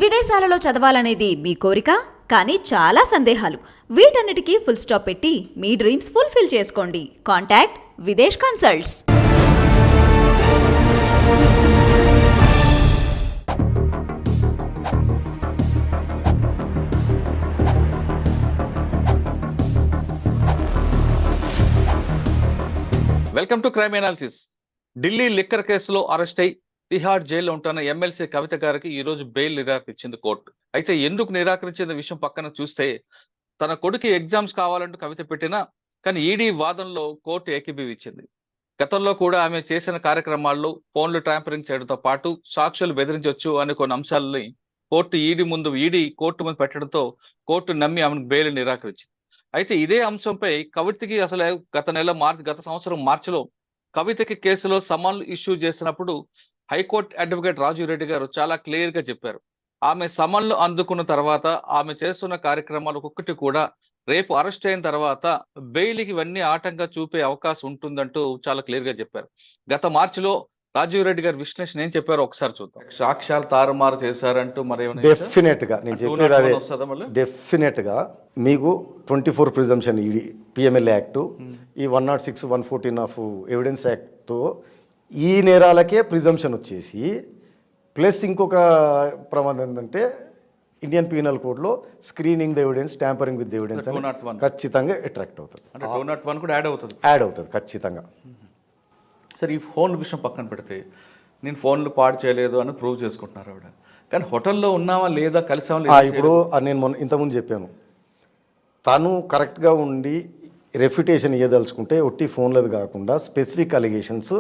విదేశాలలో చదవాలనేది మీ కోరిక, కానీ చాలా సందేహాలు. వీటన్నిటికీ ఫుల్ స్టాప్ పెట్టి మీ డ్రీమ్స్ ఫుల్ఫిల్ చేసుకోండి. Contact Videsh consults. Welcome to crime analysis. Delhi liquor కేసులో అరెస్ట్ అయి తిహార్ జైల్లో ఉంటున్న ఎమ్మెల్సీ కవిత గారికి ఈ రోజు బెయిల్ నిరాకరించింది కోర్టు. అయితే ఎందుకు నిరాకరించిన విషయం పక్కన చూస్తే, తన కొడుకు ఎగ్జామ్స్ కావాలంటూ కవిత పెట్టినా కానీ ఈడీ వాదనలో కోర్టు ఏకీభవించింది. గతంలో కూడా ఆమె చేసిన కార్యక్రమాల్లో ఫోన్లు ట్యాంపరింగ్ చేయడంతో పాటు సాక్షులు బెదిరించవచ్చు అనే కొన్ని అంశాలని కోర్టు ముందు పెట్టడంతో కోర్టు నమ్మి ఆమెను బెయిల్ నిరాకరించింది. అయితే ఇదే అంశంపై కవితకి అసలు గత సంవత్సరం మార్చిలో కవితకి కేసులో సమన్లు ఇష్యూ చేసినప్పుడు హైకోర్టు అడ్వకేట్ రాజు రెడ్డి గారు చాలా క్లియర్ గా చెప్పారు. ఆమె సమన్లు అందుకున్న తర్వాత ఆమె చేస్తున్న కార్యక్రమాలు ఒక్కొక్కటి కూడా రేపు అరెస్ట్ అయిన తర్వాత బెయిల్కి ఇవన్నీ ఆటంగా చూపే అవకాశం ఉంటుందంటూ చాలా క్లియర్ గా చెప్పారు. గత మార్చిలో రాజీవ్ రెడ్డి గారి విశ్లేషణ ఏం చెప్పారో ఒకసారి చూద్దాం. సాక్ష్యాలు తారుమారు చేశారంటూ మరి డెఫినెట్ గా నేను చెప్పేది అదే. డెఫినెట్ గా మీకు 24 ప్రిజంప్షన్ ఈడీ పిఎంఎల్ యాక్ట్, ఈ 106, 114 ఆఫ్ ఎవిడెన్స్ యాక్ట్తో ఈ నేరాలకే ప్రిజంప్షన్ వచ్చేసి, ప్లస్ ఇంకొక ప్రమాదం ఏంటంటే ఇండియన్ పీనల్ కోడ్లో screening the evidence, tampering with evidence అని ఖచ్చితంగా అట్రాక్ట్ అవుతుంది. యాడ్ అవుతుంది ఖచ్చితంగా. సరే, ఈ ఫోన్ విషయం పక్కన పెడితే నేను ఫోన్లు పాడు చేయలేదు అని ప్రూవ్ చేసుకుంటున్నారు ఆవిడ. కానీ హోటల్లో ఉన్నావా లేదా, కలిసామా? ఇప్పుడు నేను ఇంతకుముందు చెప్పాను, తను కరెక్ట్గా ఉండి రెఫ్యుటేషన్ ఇవ్వదలుచుకుంటే ఒట్టి ఫోన్లది కాకుండా స్పెసిఫిక్ అలిగేషన్స్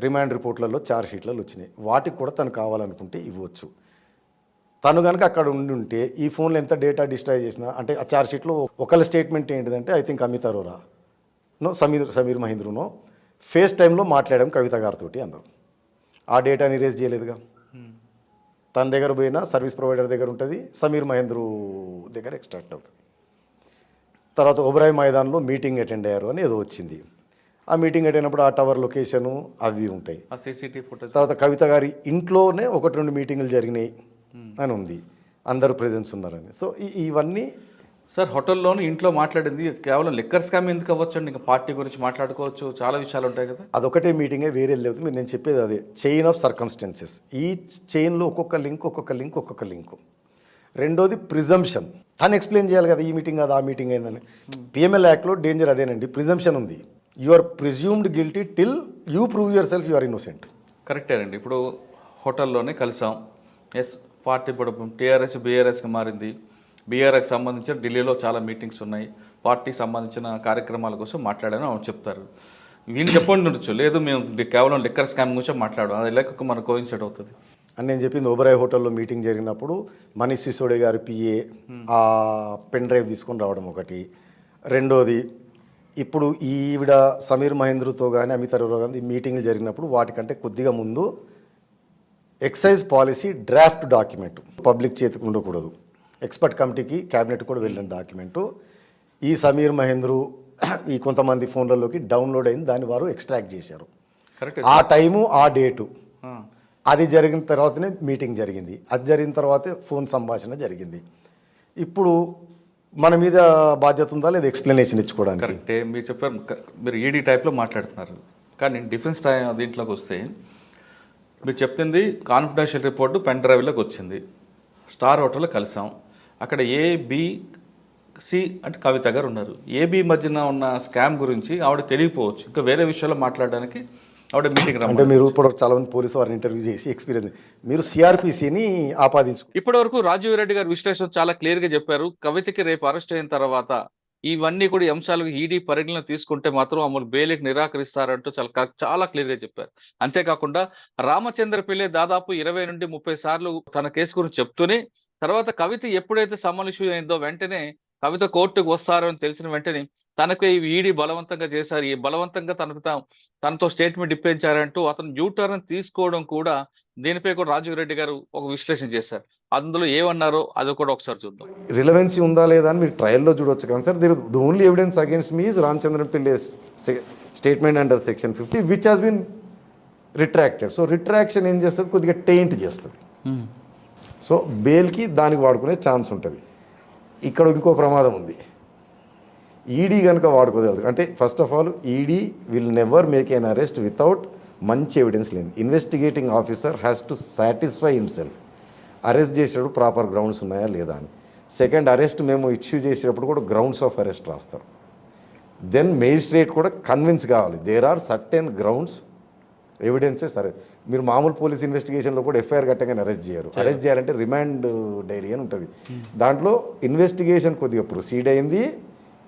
రిమాండ్ రిపోర్ట్లలో, ఛార్జ్ షీట్లలో వచ్చినాయి. వాటికి కూడా తను కావాలనుకుంటే ఇవ్వచ్చు. తను కనుక అక్కడ ఉండి ఉంటే ఈ ఫోన్లో ఎంత డేటా డిస్ట్రాయ్ చేసినా, అంటే ఆ ఛార్జ్ షీట్లో ఒకళ్ళ స్టేట్మెంట్ ఏంటిదంటే, ఐ థింక్ అమిత్ అరోరా సమీర్ మహేంద్రనో ఫేస్ టైంలో మాట్లాడాం కవిత గారితో అన్నారు. ఆ డేటాని ఇరేజ్ చేయలేదుగా. తన దగ్గర పోయినా సర్వీస్ ప్రొవైడర్ దగ్గర ఉంటుంది, సమీర్ మహేంద్రు దగ్గర ఎక్స్ట్రాక్ట్ అవుతుంది. తర్వాత ఒబరాయ్ మైదాన్లో మీటింగ్ అటెండ్ అయ్యారు అని ఏదో వచ్చింది. ఆ మీటింగ్ అటెండ్ అయినప్పుడు ఆ టవర్ లొకేషను అవి ఉంటాయి. తర్వాత కవిత గారి ఇంట్లోనే 1-2 మీటింగులు జరిగినాయి అని ఉంది, అందరూ ప్రెజెన్స్ ఉన్నారని. సో ఇవన్నీ సార్, హోటల్లోని ఇంట్లో మాట్లాడింది కేవలం లిక్కర్ స్కామ్ ఎందుకు అవ్వచ్చు అండి? ఇంకా పార్టీ గురించి మాట్లాడుకోవచ్చు, చాలా విషయాలు ఉంటాయి కదా. అదొకటే మీటింగే, వేరే లేదు. మీరు నేను చెప్పేది అదే, చైన్ ఆఫ్ సర్కమ్స్టెన్సెస్. ఈ చైన్లో ఒక్కొక్క లింక్. రెండోది ప్రిజంప్షన్. తను ఎక్స్ప్లెయిన్ చేయాలి కదా, ఈ మీటింగ్ కాదు ఆ మీటింగ్ అయిందని. పిఎంఎల్ యాక్ట్లో డేంజర్ అదేనండి, ప్రిజంప్షన్ ఉంది. You are presumed guilty till you prove yourself you are innocent. కరెక్టేనండి. ఇప్పుడు హోటల్లోనే కలిసాం, ఎస్ పార్టీ ఇప్పుడు టీఆర్ఎస్ బీఆర్ఎస్కి మారింది. బీఆర్ఎస్కి సంబంధించిన ఢిల్లీలో చాలా మీటింగ్స్ ఉన్నాయి, పార్టీకి సంబంధించిన కార్యక్రమాల కోసం మాట్లాడాను అని చెప్తారు. వీళ్ళు చెప్పండి ఉండొచ్చు, లేదు మేము కేవలం లిక్కర్ స్కామ్ గురించి మాట్లాడడం, అది లెక్క మనకు కోయిన్సైడ్ అవుతుంది అని నేను చెప్పింది. ఓబరాయ్ హోటల్లో మీటింగ్ జరిగినప్పుడు మనీష్ సిసోడే గారి పిఏ ఆ పెన్ డ్రైవ్ తీసుకొని రావడం ఒకటి. రెండోది, ఇప్పుడు ఈవిడ సమీర్ మహేంద్రతో కానీ అమిత్ అరోరా కానీ మీటింగ్లు జరిగినప్పుడు వాటికంటే కొద్దిగా ముందు excise policy draft document public చేతికి ఉండకూడదు, ఎక్స్పర్ట్ కమిటీకి క్యాబినెట్ కూడా వెళ్ళిన డాక్యుమెంటు ఈ సమీర్ మహేంద్రు ఈ కొంతమంది ఫోన్లలోకి డౌన్లోడ్ అయింది, దాన్ని వారు ఎక్స్ట్రాక్ట్ చేశారు. ఆ టైము ఆ డేటు అది జరిగిన తర్వాతనే మీటింగ్ జరిగింది. అది జరిగిన తర్వాతే ఫోన్ సంభాషణ జరిగింది. ఇప్పుడు మన మీద బాధ్యత ఉందా లేదా ఎక్స్ప్లెనేషన్ ఇచ్చుకోవడానికి? కరెక్టే, మీరు చెప్పారు. మీరు ఈడీ టైప్లో మాట్లాడుతున్నారు, కానీ డిఫెన్స్ దీంట్లోకి వస్తే మీరు చెప్తుంది కాన్ఫిడెన్షియల్ రిపోర్టు పెన్ డ్రైవ్లోకి వచ్చింది. స్టార్ హోటల్లో కలిసాం, అక్కడ ఏబిసి అంటే కవిత గారు ఉన్నారు. ఏబి మధ్యన ఉన్న స్కామ్ గురించి ఆవిడ తెలియకపోవచ్చు, ఇంకా వేరే విషయాల్లో మాట్లాడడానికి ఆవిడ మీటింగ్ అంటే మీరు ఇప్పుడు చాలా మంది పోలీసు వారిని ఇంటర్వ్యూ చేసి ఎక్స్పీరియన్స్ మీరు సిఆర్పిసిని ఆపాదించు. ఇప్పటి వరకు రాజీవ్ రెడ్డి గారు విశ్లేషణ చాలా క్లియర్ గా చెప్పారు. కవితకి రేపు అరెస్ట్ అయిన తర్వాత ఇవన్నీ కూడా అంశాలు ఈడీ పరిగణన తీసుకుంటే మాత్రం అమలు బెయిల్కి నిరాకరిస్తారంటూ చాలా క్లియర్ గా చెప్పారు. అంతేకాకుండా రామచంద్ర పిల్లే దాదాపు 20 నుండి 30 సార్లు తన కేసు గురించి చెప్తూనే, తర్వాత కవిత ఎప్పుడైతే సమన్ ఇష్యూ అయిందో వెంటనే కవిత కోర్టుకు వస్తారని తెలిసిన వెంటనే తనకు ఈడీ బలవంతంగా చేశారు, ఈ బలవంతంగా తనతో స్టేట్మెంట్ ఇప్పించారంటూ అతను యూటర్న్ తీసుకోవడం కూడా, దీనిపై కూడా రాజీవ్ రెడ్డి గారు ఒక విశ్లేషణ చేశారు. అందులో ఏమన్నారో అది కూడా ఒకసారి చూద్దాం. రిలవెన్సీ ఉందా లేదా అని మీరు ట్రయల్లో చూడవచ్చు కానీ sir, the only evidence against me is Ramachandran Pillai's statement under section 50 which has been retracted. So retraction ఏం చేస్తుంది, కొద్దిగా టెయింట్ చేస్తుంది. సో బెయిల్కి దానికి వాడుకునే ఛాన్స్ ఉంటుంది. ఇక్కడ ఇంకో ప్రమాదం ఉంది. ఈడీ కనుక వాడుకోగలదు అంటే first of all ED will never make an arrest without మంచి ఎవిడెన్స్ లేదు. Investigating officer has to satisfy himself arrest చేసేటప్పుడు ప్రాపర్ గ్రౌండ్స్ ఉన్నాయా లేదా అని. సెకండ్, అరెస్ట్ మేము ఇష్యూ చేసేటప్పుడు కూడా గ్రౌండ్స్ ఆఫ్ అరెస్ట్ రాస్తారు. దెన్ మేజిస్ట్రేట్ కూడా కన్విన్స్ కావాలి there are certain grounds evidences. సరే, మీరు మామూలు పోలీస్ ఇన్వెస్టిగేషన్లో కూడా ఎఫ్ఐఆర్ కట్టగానే అరెస్ట్ చేయరు. అరెస్ట్ చేయాలంటే రిమాండ్ డైరీ అని ఉంటుంది. దాంట్లో ఇన్వెస్టిగేషన్ కొద్దిగా ప్రొసీడ్ అయింది,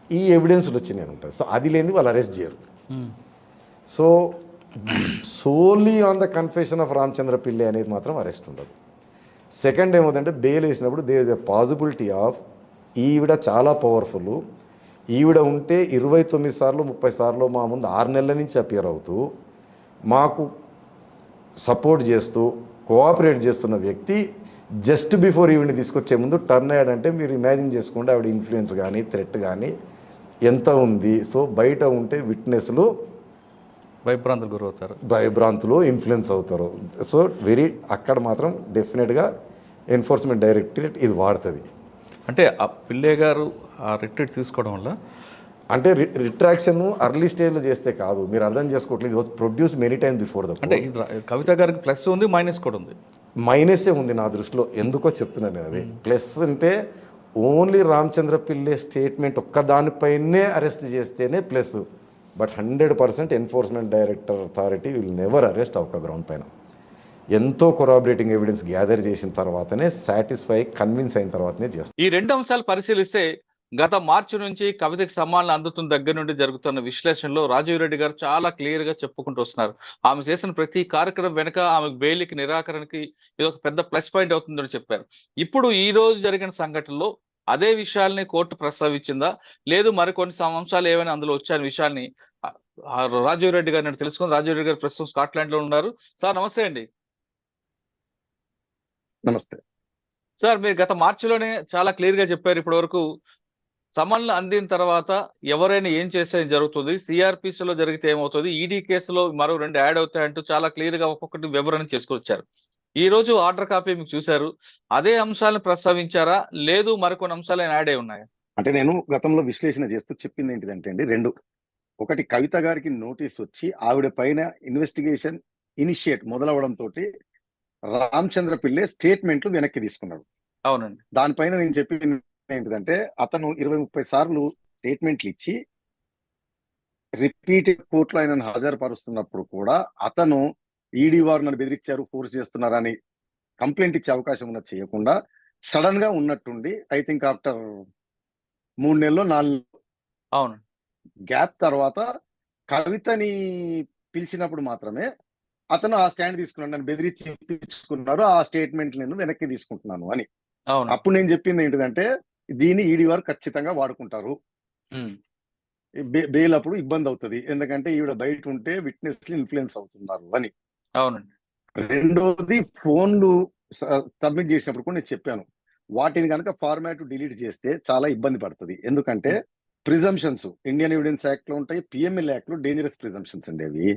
ఈ ఎవిడెన్స్లు వచ్చినాయి ఉంటుంది. సో అది లేని వాళ్ళు అరెస్ట్ చేయరు. So solely on the confession of Ramachandra Pillai అనేది మాత్రం అరెస్ట్ ఉండదు. సెకండ్ ఏమవుతుందంటే బెయిల్ వేసినప్పుడు there is a possibility of ఈవిడ చాలా పవర్ఫుల్, ఈవిడ ఉంటే 29 సార్లు 30 సార్లు మా ముందు 6 నెలల నుంచి అపియర్ అవుతూ మాకు సపోర్ట్ చేస్తూ కోఆపరేట్ చేస్తున్న వ్యక్తి జస్ట్ బిఫోర్ ఈవిని తీసుకొచ్చే ముందు టర్న్ అయ్యాడంటే మీరు ఇమాజిన్ చేసుకోండి ఆవిడ ఇన్ఫ్లుయెన్స్ కానీ థ్రెట్ కానీ ఎంత ఉంది. సో బయట ఉంటే విట్నెస్లు భయభ్రాంతులు ఇన్ఫ్లుయెన్స్ అవుతారు. సో అక్కడ మాత్రం డెఫినెట్గా ఎన్ఫోర్స్మెంట్ డైరెక్టరేట్ ఇది వాడుతుంది. అంటే ఆ పిల్లయ్య గారు ఆ రిట్రీట్ తీసుకోవడం వల్ల అంటే రిట్రాక్షన్ అర్లీ స్టేజ్లో చేస్తే కాదు, మీరు అర్థం చేసుకోవట్లేదు. ఇది produce many time before the. అంటే కవిత గారికి ప్లస్ ఉంది, మైనస్ కూడా ఉంది. మైనసే ఉంది నా దృష్టిలో. ఎందుకో చెప్తున్నాను నేను అది. ప్లస్ అంటే ఓన్లీ రామచంద్ర పిల్లై స్టేట్మెంట్ ఒక్కదానిపైనే అరెస్ట్ చేస్తేనే plus. But 100% enforcement director authority will never arrest ఒక గ్రౌండ్ పైన. ఎంతో కొరాబరేటింగ్ ఎవిడెన్స్ గ్యాదర్ చేసిన తర్వాతనే సాటిస్ఫై కన్విన్స్ అయిన తర్వాతనే చేస్తారు. ఈ 2 అంశాలు పరిశీలిస్తే గత మార్చి నుంచి కవితకి సమ్మానాలు అందుతున్న దగ్గర నుండి జరుగుతున్న విశ్లేషణలో రాజీవ్ రెడ్డి గారు చాలా క్లియర్ గా చెప్పుకుంటూ వస్తున్నారు. ఆమె చేసిన ప్రతి కార్యక్రమం వెనుక ఆమె బెయిల్కి నిరాకరణకి ఇది ఒక పెద్ద ప్లస్ పాయింట్ అవుతుందని చెప్పారు. ఇప్పుడు ఈ రోజు జరిగిన సంఘటనలో అదే విషయాల్ని కోర్టు ప్రస్తావించిందా, లేదు మరికొన్ని అంశాలు ఏమైనా అందులో వచ్చాయని విషయాన్ని రాజీవ్ రెడ్డి గారు నేను తెలుసుకుని. రాజీవ్ రెడ్డి గారు ప్రస్తుతం స్కాట్లాండ్ లో ఉన్నారు. సార్ నమస్తే అండి. నమస్తే సార్, మీరు గత మార్చిలోనే చాలా క్లియర్ గా చెప్పారు ఇప్పటి వరకు సమన్లు అందిన తర్వాత ఎవరైనా ఏం చేస్తే జరుగుతుంది, సిఆర్పిసిలో జరిగితే ఏమవుతుంది, ఈడీ కేసులో మరో 2 యాడ్ అవుతాయంటూ చాలా క్లియర్ గా ఒక్కొక్కటి వివరణ చేసుకొచ్చారు. ఈ రోజు ఆర్డర్ కాపీ మీకు చూశారు, అదే అంశాలను ప్రస్తావించారా, లేదు మరికొన్ని అంశాలు యాడ్ అయి ఉన్నాయా? అంటే నేను గతంలో విశ్లేషణ చేస్తూ చెప్పింది ఏంటిదంటే అండి, 2. ఒకటి, కవిత గారికి నోటీస్ వచ్చి ఆవిడ పైన ఇన్వెస్టిగేషన్ ఇనిషియేట్ మొదలవడంతో రామచంద్ర పిల్లై స్టేట్మెంట్లు వెనక్కి తీసుకున్నాడు. అవునండి. దానిపైన నేను చెప్పింది ఏంటిదంటే అతను 20-30 సార్లు స్టేట్మెంట్లు ఇచ్చి రిపీటెడ్ కోర్టులో ఆయనను హాజరుపరుస్తున్నప్పుడు కూడా అతను ఈడీ వారు నన్ను బెదిరించారు, ఫోర్స్ చేస్తున్నారని కంప్లైంట్ ఇచ్చే అవకాశం ఉన్నది చేయకుండా సడన్ గా ఉన్నట్టుండి ఐ థింక్ ఆఫ్టర్ 3 నెలలు 4 అవును గ్యాప్ తర్వాత కవితని పిలిచినప్పుడు మాత్రమే అతను ఆ స్టాండ్ తీసుకున్నాడు. నన్ను బెదిరించి ఇప్పించుకున్నారు, ఆ స్టేట్మెంట్ నేను వెనక్కి తీసుకుంటున్నాను అని. అవును. అప్పుడు నేను చెప్పింది ఏంటిదంటే దీన్ని ఈడీ వారు ఖచ్చితంగా వాడుకుంటారు. బెయిల్ అప్పుడు ఇబ్బంది అవుతుంది, ఎందుకంటే ఈవిడ బయట ఉంటే విట్నెస్ ఇన్ఫ్లుయెన్స్ అవుతున్నారు అని. అవునండి. రెండోది, ఫోన్లు సబ్మిట్ చేసినప్పుడు కూడా నేను చెప్పాను, వాటిని కనుక ఫార్మాట్ డిలీట్ చేస్తే చాలా ఇబ్బంది పడుతుంది. ఎందుకంటే ప్రిజంప్షన్స్ ఇండియన్ ఎవిడెన్స్ యాక్ట్ లో ఉంటాయి, పిఎంఎల్ యాక్ట్ లో డేంజరస్ ప్రిజంప్షన్స్ అండి అవి.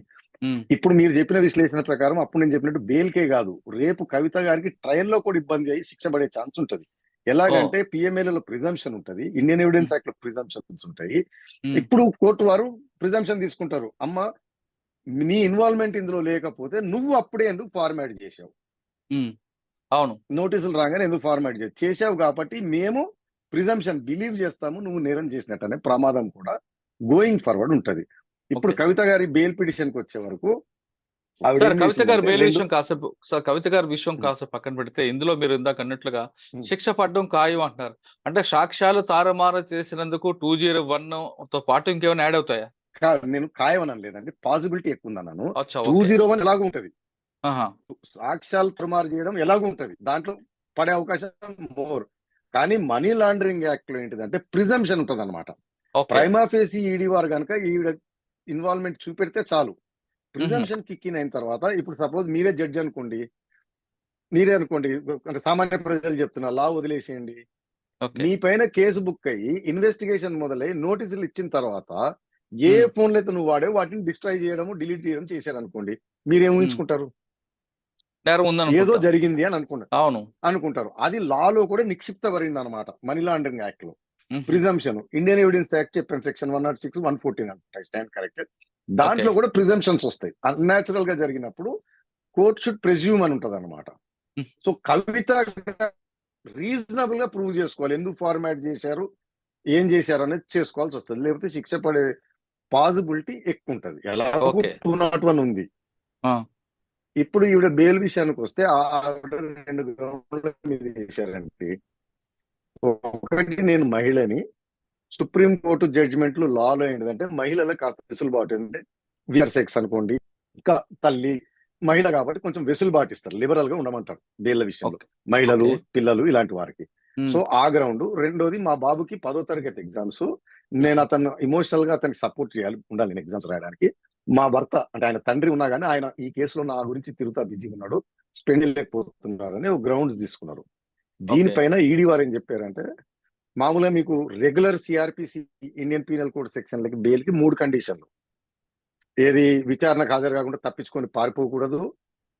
ఇప్పుడు మీరు చెప్పిన విశ్లేషణ ప్రకారం అప్పుడు నేను చెప్పినట్టు బెయిల్కే కాదు, రేపు కవిత గారికి ట్రయల్లో కూడా ఇబ్బంది అయ్యి శిక్ష పడే ఛాన్స్ ఉంటుంది. ఎలాగంటే పిఎంఎల్ లో ప్రిజంప్షన్ ఉంటుంది, ఇండియన్ ఎవిడెన్స్ యాక్ట్ లో ప్రిజంప్షన్స్ ఉంటాయి. ఇప్పుడు కోర్టు వారు ప్రిజంప్షన్ తీసుకుంటారు, అమ్మ నీ ఇన్వాల్వ్మెంట్ ఇందులో లేకపోతే నువ్వు అప్పుడే ఎందుకు ఫార్మాట్ చేసావు, అవును నోటీసులు రాగానే ఎందుకు ఫార్మాట్ చేసావు కాబట్టి మేము ప్రిజంప్షన్ బిలీవ్ చేస్తాము, నువ్వు నేరం చేసినట్టు అనే ప్రమాదం కూడా గోయింగ్ ఫార్వర్డ్ ఉంటది. ఇప్పుడు కవిత గారి బెయిల్ పిటిషన్ కి వచ్చే వరకు కవిత గారి బెయిల్ విషయం కాసేపు కవిత గారి విషయం కాసేపు పక్కన పెడితే, ఇందులో మీరు ఇందాక అన్నట్లుగా శిక్ష పడడం ఖాయం అంటున్నారు. అంటే సాక్ష్యాలు తారుమారు చేసినందుకు 201 తో పాటు ఇంకేమైనా యాడ్ అవుతాయా? నేను ఖాయం అని లేదండి, పాసిబిలిటీ ఎక్కువ ఉందన్నాను. 201 ఎలాగో ఉంటది, సాక్ష్యాలు తారుమారు చేయడం ఎలాగో ఉంటది, దాంట్లో పడే అవకాశం మోర్. కానీ మనీ లాండరింగ్ యాక్ట్ లో ఏంటిదంటే ప్రిజంప్షన్ ఉంటది అనమాట. ప్రైమా ఫేసి ఈడీ వారు కనుక ఈవిడ ఇన్వాల్వ్మెంట్ చూపెడితే చాలు, ప్రిజంప్షన్ కిక్ ఇన్ అయిన తర్వాత, ఇప్పుడు సపోజ్ మీరే జడ్జి అనుకోండి, అంటే సామాన్య ప్రజలు చెప్తున్నా, లా వదిలేసేయండి, మీ పైన కేసు బుక్ అయ్యి ఇన్వెస్టిగేషన్ మొదలై నోటీసులు ఇచ్చిన తర్వాత ఏ ఫోన్లు అయితే నువ్వు వాడే వాటిని డిస్ట్రాయ్ చేయడం డిలీట్ చేయడం చేశారనుకోండి, మీరేం ఊహించుకుంటారు? నేరం ఉందని ఏదో అనుకుంటా. జరిగింది అని అవును. అనుకుంటారు. అది లాలో కూడా నిక్షిప్తపడింది అనమాట. మనీ లాండరింగ్ యాక్ట్ లో హుహు. ప్రిజంప్షన్, ఇండియన్ ఎవిడెన్స్ యాక్ట్ చెప్పాను, సెక్షన్ 106, 114 అనుకుంటా, స్టాండ్ కరెక్టెడ్. దాంట్లో ఓకే. కూడా ప్రిజంప్షన్స్ వస్తాయి. అన్యాచురల్ గా జరిగినప్పుడు కోర్ట్ షుడ్ ప్రెజ్యూమ్ అని ఉంటది అనమాట. హ్మ్. సో కవిత రీజనబుల్ గా ప్రూవ్ చేసుకోవాలి, ఎందుకు ఫార్మాట్ చేశారు, ఏం చేశారు అనేది చేసుకోవాల్సి వస్తుంది. లేకపోతే శిక్ష పడే పాసిబిలిటీ ఎక్కువ ఉంటది. ఎలాగో ఓకే. 201 ఉంది. ఆ! ఇప్పుడు ఈవిడ బెయిల్ విషయానికి వస్తే ఆవిడ 2 గ్రౌండ్ల మీద చేశారంటే, ఒకటి నేను మహిళని, సుప్రీం కోర్టు జడ్జిమెంట్లు లాలో ఏంటిదంటే మహిళలకు కాస్త వెసులుబాటు, ఏంటంటే విఆర్ సెక్స్ అనుకోండి, ఇంకా తల్లి మహిళ కాబట్టి కొంచెం వెసులుబాటు ఇస్తారు, లిబరల్ గా ఉండమంటారు బెయిల్ విషయంలో, ఓకే. మహిళలు ఓకే. పిల్లలు ఇలాంటి వారికి. సో హ్మ్. ఆ గ్రౌండ్. రెండోది, మా బాబుకి 10వ తరగతి ఎగ్జామ్స్, నేను హుహు. అతను ఇమోషనల్ గా అతనికి సపోర్ట్ చేయాలి, ఉండాలి నేను ఎగ్జామ్స్ రాయడానికి. మా భర్త అంటే ఆయన తండ్రి ఉన్నా కానీ ఆయన ఈ కేసులో నా గురించి తిరుగుతా బిజీగా ఉన్నాడు, స్పెండ్ చేయలేకపోతున్నారని గ్రౌండ్స్ తీసుకున్నారు. ఓకే. దీనిపైన ఈడీ వారు ఏం చెప్పారంటే, మామూలుగా మీకు regular CrPC, Indian penal code సెక్షన్లకి బెయిల్ కి 3 కండిషన్లు. ఏది, విచారణకు హాజరు కాకుండా తప్పించుకొని పారిపోకూడదు,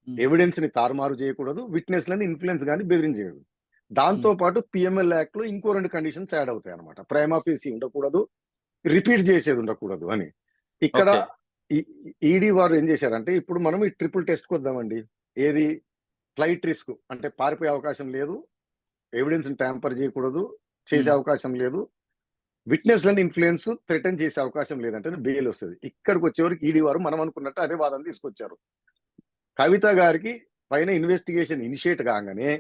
హ్మ్. ఎవిడెన్స్ ని తారుమారు చేయకూడదు, విట్నెస్ లని ఇన్ఫ్లుయెన్స్ కానీ బెదిరించకూడదు. దాంతో హ్మ్. పాటు పిఎంఎల్ యాక్ట్ లో ఇంకో 2 కండిషన్స్ యాడ్ అవుతాయి అనమాట. ప్రైమా ఫేసి ఉండకూడదు, రిపీట్ చేసేది ఉండకూడదు అని. ఇక్కడ ఓకే. ఈడీ వారు ఏం చేశారంటే, ఇప్పుడు మనం ఈ ట్రిపుల్ టెస్ట్ కు వద్దామండి. ఏది, ఫ్లైట్ రిస్క్ అంటే పారిపోయే అవకాశం లేదు, ఎవిడెన్స్ ట్యాంపర్ చేయకూడదు, చేసే హ్మ్. అవకాశం లేదు, విట్నెస్ లని ఇన్ఫ్లుయెన్స్ థ్రెటన్ చేసే అవకాశం లేదంటే బెయిల్ వస్తుంది. ఇక్కడికి వచ్చేవరకు ఈడీ వారు మనం అనుకున్నట్టు అదే వాదన తీసుకొచ్చారు. కవిత గారికి పైన ఇన్వెస్టిగేషన్ ఇనిషియేట్ కాగానే,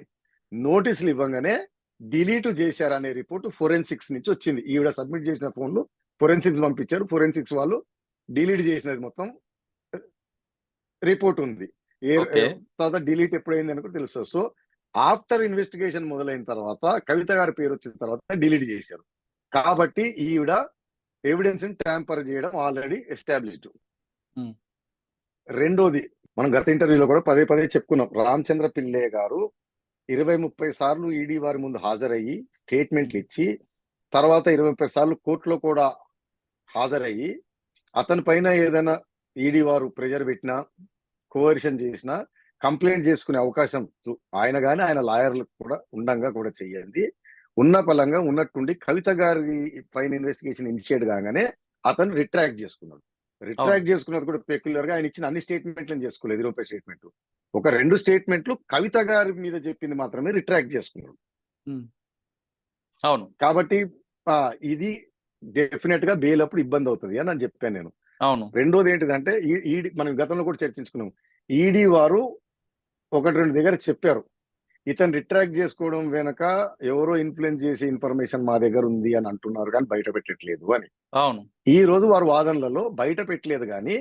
నోటీసులు ఇవ్వగానే డిలీట్ చేశారనే రిపోర్ట్ ఫోరెన్సిక్స్ నుంచి వచ్చింది. ఈవిడ సబ్మిట్ చేసిన ఫోన్లు ఫోరెన్సిక్స్ పంపించారు. ఫోరెన్సిక్స్ వాళ్ళు డిలీట్ చేసినది మొత్తం రిపోర్ట్ ఉంది. ఓకే. తర్వాత డిలీట్ ఎప్పుడైంది అని కూడా తెలుస్తుంది. సో ఆఫ్టర్ ఇన్వెస్టిగేషన్ మొదలైన తర్వాత, కవిత గారి పేరు వచ్చిన తర్వాత డిలీట్ చేశారు. కాబట్టి ఈవిడ ఎవిడెన్స్ ని ట్యాంపర్ చేయడం ఆల్రెడీ ఎస్టాబ్లిష్డ్. హ్మ్. రెండోది, మనం గత ఇంటర్వ్యూలో కూడా పదే పదే చెప్పుకున్నాం, రామచంద్ర పిల్లే గారు 20-30 సార్లు ఈడీ వారి ముందు హాజరయ్యి స్టేట్మెంట్లు ఇచ్చి, తర్వాత 20-30 సార్లు కోర్టులో కూడా హాజరయ్యి, అతని పైన ఏదైనా ఈడీ వారు ప్రెజర్ పెట్టినా, కోవర్షన్ చేసినా కంప్లైంట్ చేసుకునే అవకాశం ఆయన గాని ఆయన లాయర్లకు కూడా ఉండంగా కూడా చెయ్యండి. ఉన్న పలంగా ఉన్నట్టుండి కవిత గారి పైన ఇన్వెస్టిగేషన్ ఇనిషియేట్ కాగానే అతను రిట్రాక్ట్ చేసుకున్నాడు. అవును. రిట్రాక్ట్ చేసుకున్నది కూడా పెక్యులర్ గా ఆయన ఇచ్చిన అన్ని స్టేట్మెంట్లను చేసుకోలేదు. 20 స్టేట్మెంట్లు, ఒక 2 స్టేట్మెంట్లు కవిత గారి మీద చెప్పింది మాత్రమే రిట్రాక్ట్ చేసుకున్నాడు. హ్మ్. అవును. కాబట్టి ఇది డెఫినెట్ గా బెయిల్ అప్పుడు ఇబ్బంది అవుతుంది అని చెప్పాను నేను. అవును. రెండోది ఏంటిదంటే, ఈడీ మనం గతంలో కూడా చర్చించుకున్నాం, ఈడీ వారు 1-2 దగ్గర చెప్పారు, ఇతను రిట్రాక్ట్ చేసుకోవడం వెనక ఎవరో ఇన్ఫ్లుయెన్స్ చేసే ఇన్ఫర్మేషన్ మా దగ్గర ఉంది అని అంటున్నారు కానీ బయట పెట్టట్లేదు అని. అవును. ఈ రోజు వారు వాదనలలో బయట పెట్టలేదు కానీ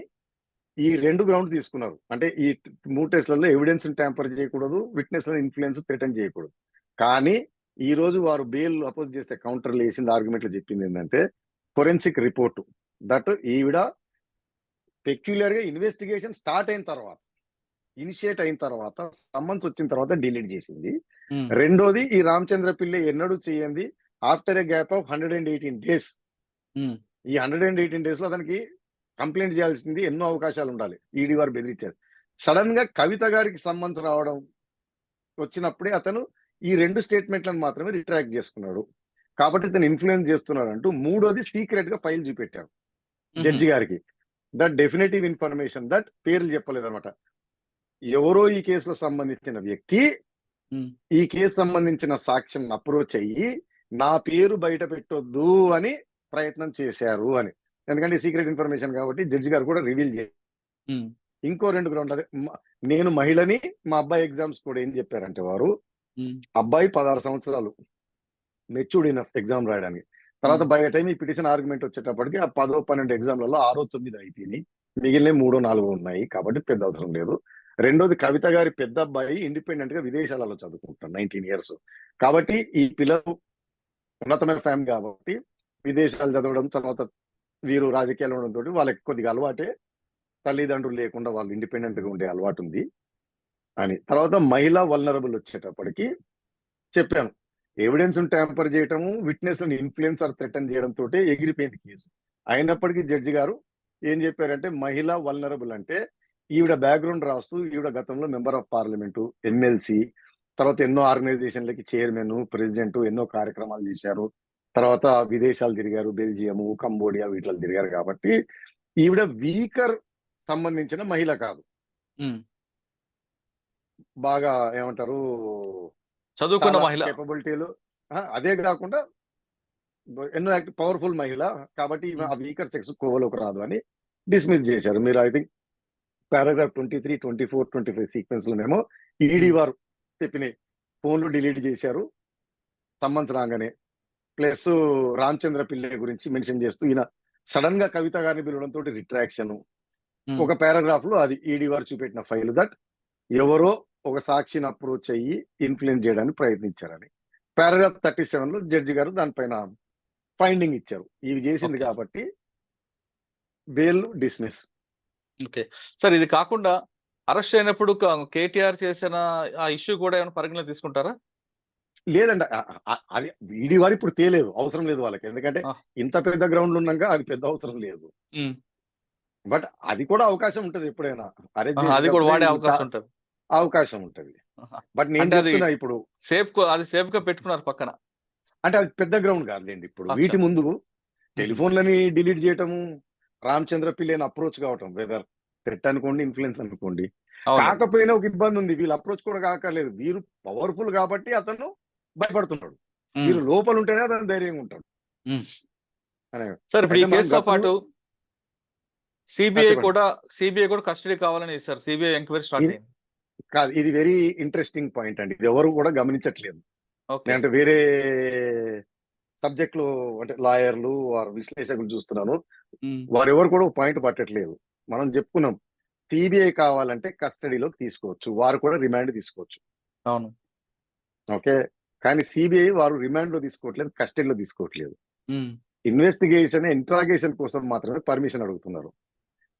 ఈ 2 గ్రౌండ్స్ తీసుకున్నారు. అంటే ఈ 3 టెస్ట్లలో ఎవిడెన్స్ ట్యాంపర్ చేయకూడదు, విట్నెస్ ఇన్ఫ్లుయెన్స్ థ్రెటన్ చేయకూడదు. కానీ ఈ రోజు వారు బెయిల్ అపోజ్ చేస్తే కౌంటర్లు వేసింది, ఆర్గ్యుమెంట్లు చెప్పింది ఏంటంటే, ఫోరెన్సిక్ రిపోర్టు దట్ ఈవిడ పెక్యులర్ గా ఇన్వెస్టిగేషన్ స్టార్ట్ అయిన తర్వాత, ఇనిషియేట్ అయిన తర్వాత, సమ్మన్స్ వచ్చిన తర్వాత డిలీట్ చేసింది. హ్మ్. రెండోది, ఈ రామచంద్ర పిల్లై ఎన్నడూ చేయండి after A gap of 118 days. హ్మ్. ఈ 118 డేస్ లో అతనికి కంప్లైంట్ చేయాల్సింది ఎన్నో అవకాశాలు ఉండాలి, ఈడీ వారు బెదిరించారు. సడన్ గా కవిత గారికి సమ్మన్స్ రావడం వచ్చినప్పుడే అతను ఈ 2 స్టేట్మెంట్లను మాత్రమే రిట్రాక్ట్ చేసుకున్నాడు. కాబట్టి ఇతను ఇన్ఫ్లుయెన్స్ చేస్తున్నాడు అంటూ మూడోది సీక్రెట్ గా ఫైల్ చూపెట్టారు హుహు. జడ్జి గారికి. దట్ డెఫినేటివ్ ఇన్ఫర్మేషన్, దట్ పేర్లు చెప్పలేదు అనమాట. ఎవరో ఈ కేసులో సంబంధించిన వ్యక్తి హ్మ్. ఈ కేసు సంబంధించిన సాక్ష్యం అప్రోచ్ అయ్యి నా పేరు బయట పెట్టొద్దు అని ప్రయత్నం చేశారు అని. ఎందుకంటే సీక్రెట్ ఇన్ఫర్మేషన్ కాబట్టి జడ్జి గారు కూడా రివీల్ చేశారు. హ్మ్. ఇంకో 2 గ్రౌండ్, అదే నేను మహిళని, మా అబ్బాయి ఎగ్జామ్స్ కూడా ఏం చెప్పారంటే వారు, హ్మ్. అబ్బాయి 16 సంవత్సరాలు, మెచ్యూర్డ్ ఇనఫ్ ఎగ్జామ్ రాయడానికి. తర్వాత హ్మ్. బై టైం ఈ పిటిషన్ ఆర్గ్యుమెంట్ వచ్చేటప్పటికి ఆ 10, 12 ఎగ్జామ్లలో 6, 9 అయిపోయినాయి, మిగిలిన 3, 4 ఉన్నాయి కాబట్టి పెద్ద అవసరం లేదు. రెండోది, కవిత గారి పెద్ద అబ్బాయి ఇండిపెండెంట్ గా విదేశాలలో చదువుకుంటారు, 19 ఇయర్స్. కాబట్టి ఈ పిల్లలు ఉన్నతమైన ఫ్యామిలీ కాబట్టి విదేశాలు చదవడం, తర్వాత వీరు రాజకీయాలు ఉండడంతో వాళ్ళకి కొద్దిగా అలవాటే, తల్లిదండ్రులు లేకుండా వాళ్ళు ఇండిపెండెంట్ గా ఉండే అలవాటు ఉంది అని. తర్వాత మహిళా వల్నరబుల్ వచ్చేటప్పటికి చెప్పాను, ఎవిడెన్స్ ట్యాంపర్ చేయటము, విట్నెస్ ఇన్ఫ్లుయెన్స్ ఆర్ థ్రెటన్ చేయడం తోటే ఎగిరిపోయింది కేసు. అయినప్పటికీ జడ్జి గారు ఏం చెప్పారంటే, మహిళా వల్నరబుల్ అంటే ఈవిడ బ్యాక్గ్రౌండ్ రాస్తూ ఈవిడ గతంలో మెంబర్ ఆఫ్ పార్లమెంటు, ఎమ్మెల్సీ, తర్వాత ఎన్నో ఆర్గనైజేషన్లకి చైర్మన్, ప్రెసిడెంట్, ఎన్నో కార్యక్రమాలు చేశారు. తర్వాత విదేశాలు తిరిగారు, బెల్జియము, కంబోడియా వీటిలో తిరిగారు కాబట్టి ఈవిడ వీకర్ సంబంధించిన మహిళ కాదు. ఉమ్. బాగా ఏమంటారు, చదువుకున్న చాలా మహిళ. కేపబిలిటీలు. అదే కాకుండా ఎన్నో పవర్ఫుల్ మహిళ కాబట్టి ఈమె ఆ వీకర్ సెక్స్ కోవలోకి రాదు అని డిస్మిస్ చేశారు. మీరు ఐ థింక్ పారాగ్రాఫ్ 23, 24, 25 సీక్వెన్స్ లోనేమో ఈడీ వారు చెప్పినాయి. ఫోన్లు డిలీట్ చేశారు సమ్మన్స్ రాగానే. ప్లస్ రామచంద్ర పిల్లై గురించి మెన్షన్ చేస్తూ ఈయన సడన్ గా కవిత గారిని పిలవడంతో రిట్రాక్షన్. ఒక పారాగ్రాఫ్ లో అది ఈడీ వారు చూపెట్టిన ఫైల్ దట్ ఎవరో ఒక సాక్షిని అప్రోచ్ అయ్యి ఇన్ఫ్లుయెన్స్ చేయడానికి ప్రయత్నించారని. పారాగ్రాఫ్ 37 లో జడ్జి గారు దానిపైన ఫైండింగ్ ఇచ్చారు. ఇవి చేసింది Okay. కాబట్టి బెయిల్ డిస్మిస్. ఓకే సార్, ఇది కాకుండా అరెస్ట్ అయినప్పుడు కేటీఆర్ చేసిన ఆ ఇష్యూ కూడా ఏమైనా పరిగణలో తీసుకుంటారా? లేదండి, అది ఈడీ వారు ఇప్పుడు తేలేదు, అవసరం లేదు వాళ్ళకి. ఎందుకంటే ఆ. ఇంత పెద్ద గ్రౌండ్ ఉన్నాక అది పెద్ద అవసరం లేదు. ఉమ్. బట్ అది కూడా అవకాశం ఉంటది ఎప్పుడైనా. అరెస్ట్ అది కూడా వాడే చేసేటప్పుడే అవకాశం ఉంటుంది. అవకాశం ఉంటది. బట్ నేను అంటే అది చెప్తున్నా ఇప్పుడు అది సేఫ్ గా పెట్టుకున్నారు పక్కన. అంటే అది పెద్ద గ్రౌండ్ కాదులేండి. ఇప్పుడు అచ్చా. వీటి ముందు టెలిఫోన్లని డిలీట్ చేయటము, రామచంద్ర పిల్లని అప్రోచ్ కావటం, వెదర్ థ్రెట్ అనుకోండి, ఇన్ఫ్లుయెన్స్ అనుకోండి, అవును. కాకపోయినా ఒక ఇబ్బంది ఉంది. వీళ్ళు అప్రోచ్ కూడా కాకలేదు. వీరు పవర్ఫుల్ కాబట్టి అతను భయపడుతున్నాడు. ఉమ్. వీరు లోపల ఉంటేనే అతను ధైర్యంగా ఉంటాడు. ఉమ్. అనే సార్ ఇప్పుడు ఈ అయితే మనం కేసుతో పాటు గతంలో సిబిఐ చెప్పండి. కూడా కస్టడీ కావాలని ఇస్తారు. సిబిఐ ఎంక్వైరీ స్టార్ట్ ఇది- అయింది. కాదు, ఇది వెరీ ఇంట్రెస్టింగ్ పాయింట్ అండి. ఇది ఎవరు కూడా గమనించట్లేదు. ఓకే. అంటే వేరే సబ్జెక్ట్ లో అంటే లాయర్లు వారు విశ్లేషకులు చూస్తున్నాను, ఉమ్. వారెవరు కూడా పాయింట్ పట్టట్లేదు. మనం చెప్పుకున్నాం, సిబిఐ కావాలంటే కస్టడీలోకి తీసుకోవచ్చు, వారు కూడా రిమాండ్ తీసుకోవచ్చు. అవును. ఓకే, కానీ సిబిఐ వారు రిమాండ్ లో తీసుకోవట్లేదు, కస్టడీలో తీసుకోవట్లేదు. ఉమ్. ఇన్వెస్టిగేషన్, ఇంట్రాగేషన్ కోసం మాత్రమే పర్మిషన్ అడుగుతున్నారు.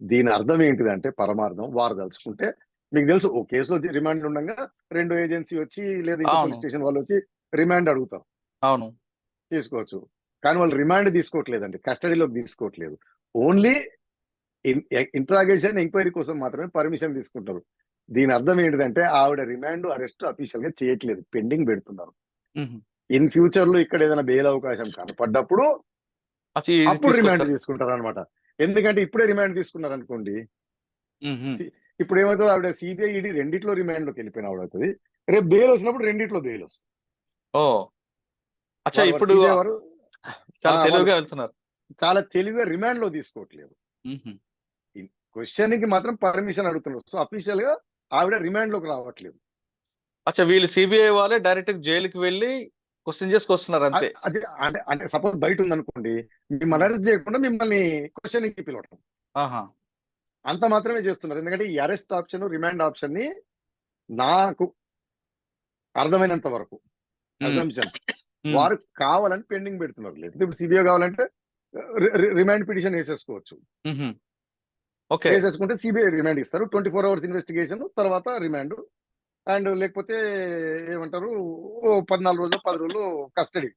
దీని అర్థం ఏంటిదంటే, పరమార్థం వారు తలుచుకుంటే, మీకు తెలుసు ఓ కేసులో రిమాండ్ ఉండగా రెండో ఏజెన్సీ వచ్చి లేదా ఇంకో అవును. పోలీస్ స్టేషన్ వాళ్ళు వచ్చి రిమాండ్ అడుగుతారు, అవును. తీసుకోవచ్చు. కానీ వాళ్ళు రిమాండ్ తీసుకోవట్లేదండి, కస్టడీలోకి తీసుకోవట్లేదు. ఓన్లీ ఇంట్రాగేషన్, ఎంక్వైరీ కోసం మాత్రమే పర్మిషన్ తీసుకుంటారు. దీని అర్థం ఏంటిదంటే, ఆవిడ రిమాండ్, అరెస్ట్ అఫీషియల్ గా చేయట్లేదు, పెండింగ్ పెడుతున్నారు. ఉమ్. ఇన్ ఫ్యూచర్ లో ఇక్కడ ఏదైనా బెయిల్ అవకాశం కనపడ్డప్పుడు అచ్చి, ఇది అప్పుడు రిమాండ్ తీసుకొస్తారు. తీసుకుంటారు అనమాట. ఎందుకంటే ఇప్పుడే రిమాండ్ తీసుకున్నారు అనుకోండి, ఉమ్. ఉమ్. ఇప్పుడు ఏమవుతుంది, ఆవిడ సిబిఐ ఈడీ రెండిట్లో రిమాండ్ లోకి వెళ్ళిపోయిన ఆవిడ అవుతుంది. రేపు బెయిల్ వచ్చినప్పుడు రెండిట్లో బెయిల్ వస్తుంది. ఓ అచ్చా, ఇప్పుడు CBI వారు చాలా వాళ్ళు తెలివిగా వెళ్తున్నారు. చాలా తెలివిగా రిమాండ్ లో తీసుకోవట్లేదు, ఉమ్. క్వశ్చన్ కి మాత్రం పర్మిషన్ అడుగుతున్నారు. సో అఫీషియల్ గా ఆవిడ రిమాండ్ లోకి రావట్లేదు. అచ్చా, వీళ్ళు సిబిఐ వాళ్ళే డైరెక్ట్ జైలుకి వెళ్ళి క్వశ్చన్ చేసుకొస్తున్నారు అంతే. అది అంటే అంటే సపోజ్ బయట ఉందనుకోండి, మిమ్మల్ని అరెస్ట్ చేయకుండా మిమ్మల్ని క్వశ్చన్ కి పిలవటం, ఆహా. అంత మాత్రమే చేస్తున్నారు. ఎందుకంటే ఈ అరెస్ట్ ఆప్షన్, రిమాండ్ ఆప్షన్ ని నాకు అర్థమైనంత వరకు అజంప్షన్ ఉమ్. వారు కావాలని పెండింగ్ పెడుతున్నారు. లేదు ఇప్పుడు సిబిఐ కావాలంటే రిమాండ్ పిటిషన్ వేసేసుకోవచ్చు, ఉమ్. ఓకే. వేసేసుకుంటే సిబిఐ రిమాండ్ ఇస్తారు, 24 hours ఇన్వెస్టిగేషన్ తర్వాత రిమాండ్, అండ్ లేకపోతే ఏమంటారు ఓ 14 రోజులు 10 రోజులు కస్టడీ,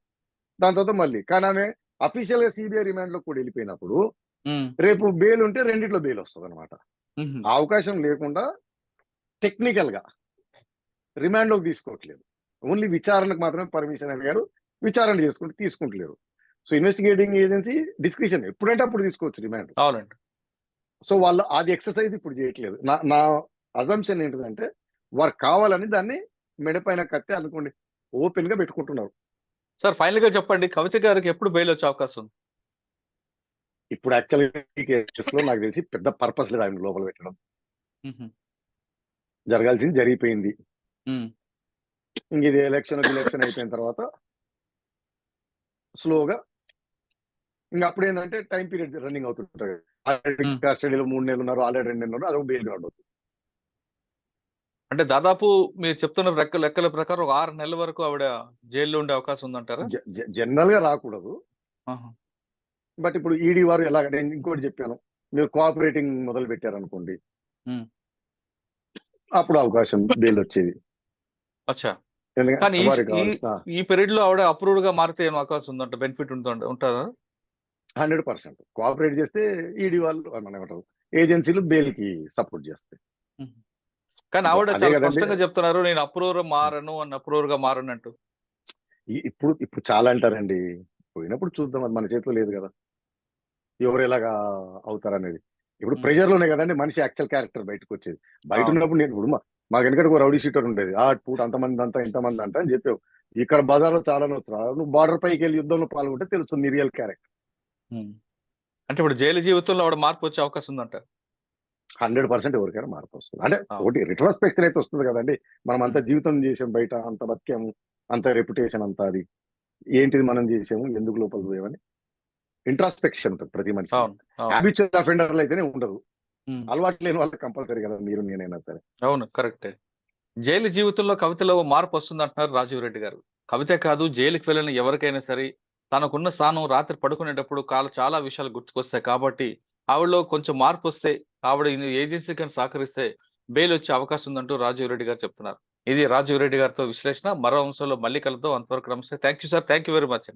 దాని తర్వాత మళ్ళీ. కానీ ఆమె అఫీషియల్ గా సిబిఐ రిమాండ్ లో కూడా వెళ్ళిపోయినప్పుడు ఉమ్. రేపు బెయిల్ ఉంటే రెండిట్లో బెయిల్ వస్తుంది అనమాట. ఉమ్. ఆ అవకాశం లేకుండా టెక్నికల్ గా రిమాండ్ లోకి తీసుకోవట్లేదు, ఓన్లీ విచారణకు మాత్రమే పర్మిషన్ అడిగారు, విచారణ చేసుకుంటే తీసుకుంటలేరు. సో ఇన్వెస్టిగేటింగ్ ఏజెన్సీ డిస్క్రిషన్ ఎప్పుడంటే అప్పుడు తీసుకోవచ్చు రిమాండ్. అవునండి. సో వాళ్ళు అది ఎక్సర్సైజ్ ఇప్పుడు చేయట్లేదు. నా అజంప్షన్ ఏంటిదంటే, వారు కావాలని దాన్ని మెడపైన కత్తి అనుకోండి ఓపెన్ గా పెట్టుకుంటున్నారు. సార్ ఫైనల్ గా చెప్పండి, కవిత గారికి ఎప్పుడు బెయిల్ వచ్చే అవకాశం ఉంది? ఇప్పుడు యాక్చువల్గా ఈ కేసులో నాకు తెలిసి పెద్ద పర్పస్ లేదు ఆయన లోపల పెట్టడం, ఉమ్. జరగాల్సింది జరిగిపోయింది. ఉమ్. ఇంక ఇది ఎలక్షన్ అయిపోయిన తర్వాత స్లోగా ఇంకా అప్పుడు ఏంటంటే టైం పీరియడ్ రన్నింగ్ అవుతుంటారు. ఆల్రెడీ కస్టడీలో 3 నెలలు ఉన్నారు, ఆల్రెడీ 2 నెలలు ఉన్నారు, అదొక బెయిల్ గ్రౌండ్ అవుతుంది. అంటే దాదాపు మీరు చెప్తున్న లెక్కల ప్రకారం ఒక 6 నెలల వరకు ఆవిడ జైల్లో ఉండే అవకాశం ఉందంటారా? జనరల్ గా రాకూడదు, ఆహా. బట్ ఇప్పుడు ఈడీ వారు ఎలాగ, నేను ఇంకోటి చెప్పాను, మీరు కోఆపరేటింగ్ మొదలు పెట్టారనుకోండి, ఉమ్. అప్పుడు అవకాశం బెయిల్ వచ్చేది. అచ్చా, ఎందుకంటే కానీ వారికి కావాల్సిన ఈ పీరియడ్ లో ఆవిడ అప్రూవ్డ్ గా మారితే ఏం అవకాశం ఉందంట, బెనిఫిట్ ఉంటుందా? 100% కోఆపరేట్ చేస్తే ఈడీ వాళ్ళు మనం ఏమంటారు ఏజెన్సీలు బెయిల్కి సపోర్ట్ చేస్తాయి. కానీ ఆవిడ అదే చాలా కదండి. స్పష్టంగా చెప్తున్నారు, నేను అప్రూవర్ మారను అన్న అప్రూవర్ గా మారను అంటూ. ఇప్పుడు చాలా అంటారండి. పోయినప్పుడు చూద్దాం, అది మన చేతిలో లేదు కదా, ఎవరు ఎలాగా అవుతారనేది. ఇప్పుడు ఉమ్, ప్రెషర్ లోనే కదండి మనిషి యాక్చువల్ క్యారెక్టర్ బయటకు వచ్చేది. బయట అవును. ఉన్నప్పుడు నేను ఇప్పుడు మాకు వెనకటి ఒక రౌడీ షీటర్ ఉండేది. పూట అంతమంది అంతా ఇంతమంది అంట అని చెప్పావు. ఇక్కడ బజార్లో చాలా నువ్వు బార్డర్ పైకి వెళ్ళి యుద్ధంలో పాల్గొంటే తెలుస్తుంది నీ రియల్ క్యారెక్టర్. ఉమ్. అంటే ఇప్పుడు జైలు జీవితంలో ఆవిడ మార్పు వచ్చే అవకాశం ఉందంట. 100% ఎవరికైనా మార్పు వస్తుంది. అంటే అవును. ఒకటి రిట్రోస్పెక్షన్ అయితే వస్తుంది కదండి. మనం అంత ఉమ్, జీవితం చేసాం, బయట అంత బతికాము, అంత రెప్యుటేషన్ అంతా, అది ఏంటిది మనం చేసాము, ఎందుకు లోపలికి పోయామని ఇంట్రాస్పెక్షన్ ఉంటుంది ప్రతి మనిషికి. అవును. అవును. హ్యాబిచువల్ అఫెండర్లు అయితేనే ఉండదు. ఉమ్, అలవాటు లేని వాళ్ళకి కంపల్సరీ కదా, మీరు నేనైనా సరే. అవును, కరెక్టే. జైలు జీవితంలో కవితలో మార్పు వస్తుంది అంటున్నారు రాజీవ్ రెడ్డి గారు. కవితే కాదు, జైలుకి వెళ్ళిన ఎవరికైనా సరే తనకున్న స్థానం రాత్రి పడుకునేటప్పుడు చాలా విషయాలు గుర్తుకొస్తాయి. కాబట్టి ఆవిడలో కొంచెం మార్పు వస్తే, ఆవిడ ఏజెన్సీ కానీ సహకరిస్తే బెయిల్ వచ్చే అవకాశం ఉందంటూ రాజీవ్ రెడ్డి గారు చెప్తున్నారు. ఇది రాజీవ్ రెడ్డి గారితో విశ్లేషణ. మరో అంశంలో మళ్ళీ కలుద్దాం. అంతవరకు నమస్తే. Thank you sir. Thank you very much.